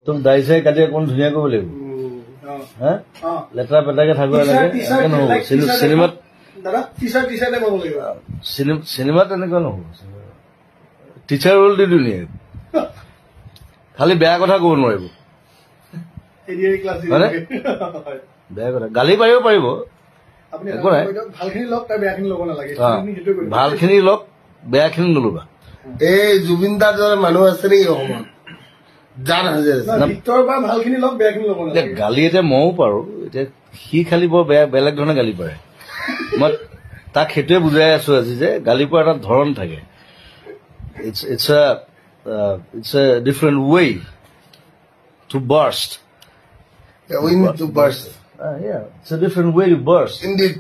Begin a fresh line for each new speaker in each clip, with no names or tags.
তোক দাড়ি চাই কাটি অকণ ধুনীয়া কৰিব লাগিব হা লেতেৰা পেটাকে থাকিব লাগে এনেকে নহ'ব চিনেমাত চিনেমাত এনেকুৱা নহ'ব টিচাৰ ৰোল দি ধুনীয়া খালি বেয়া কথা ক'ব নোৱাৰিব বেয়া কথা গালি পাৰিব পাৰিব একো নাই ভালখিনি লওক বেয়াখিনি নল'বা
এই জুবিন দাৰ দৰে মানুহ আছে নেকি অসমত জান হাজাৰ
গালি এতিয়া ময়ো পাৰো এতিয়া সি খালি বৰ বেয়া বেলেগ ধৰণে গালি পাৰে মই তাক সেইটোৱে বুজাই আছো আজি যে গালি পৰা এটা ধৰণ থাকে it's a different way to burst
we need to burst
it's a different way to burst
indeed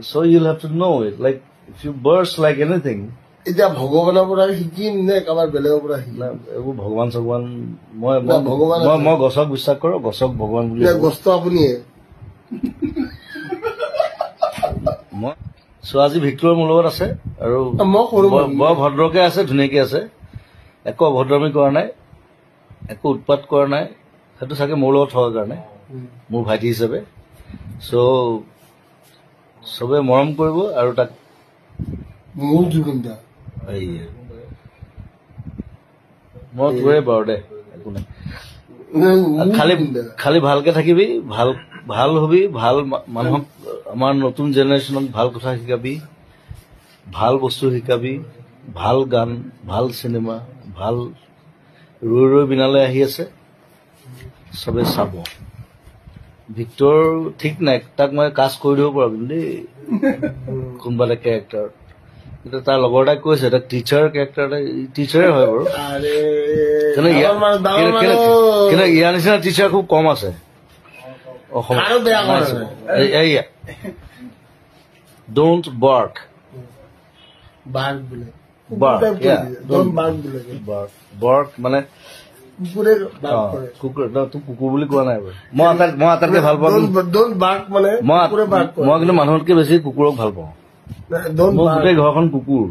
so you'll have to know it like if you burst like anything
এতিয়া ভগৱানৰ পৰা শিকিম নে কাৰোবাৰ বেলেগৰ পৰা শিকিম
এইবোৰ ভগৱান চগৱান মই গছক বিশ্বাস কৰো গছক ভগৱান বুলি
গছটো আপুনিয়ে
মই আজি ভিক্টৰ মোৰ লগত আছে আৰু বৰ ভদ্ৰকে আছে ধুনীয়াকে আছে একো অভদ্ৰামি কৰা নাই একো উৎপাত কৰা নাই সেইটো চাগে মোৰ লগত থকাৰ কাৰণে মোৰ ভাইটি হিচাপে চবে মৰম কৰিব আৰু তাক
মোৰ জুবিন দা
মই তোৰে বাৰু দে একো নাই খালি ভালকে থাকিবি ভাল হবি ভাল মানুহক আমাৰ নতুন জেনেৰেশ্যনক ভাল কথা শিকাবি ভাল বস্তু শিকাবি ভাল গান ভাল চিনেমা ভাল ৰৈ বিনালৈ আহি আছে চবে চাব ভিক্টৰ ঠিক নাই তাক মই কাষ্ট কৰি দিব পাৰো কিন্তু দেই কোনোবা এটা কেৰেক্টাৰ এতিয়া তাৰ লগৰ এটাই কৈছে এটা টিচাৰ কেৰেক্টাৰ এটা টিচাৰে হয় বাৰু কিন্তু ইয়াৰ নিচিনা টিচাৰ খুব কম আছে Don't bark. Bark মানে কুকুৰ বুলি কোৱা নাই মই আটাইতকৈ ভাল পাওঁ মই কিন্তু মানুহতকৈ বেছি কুকুৰক ভাল পাওঁ মোৰ গোটেই ঘৰখন কুকুৰ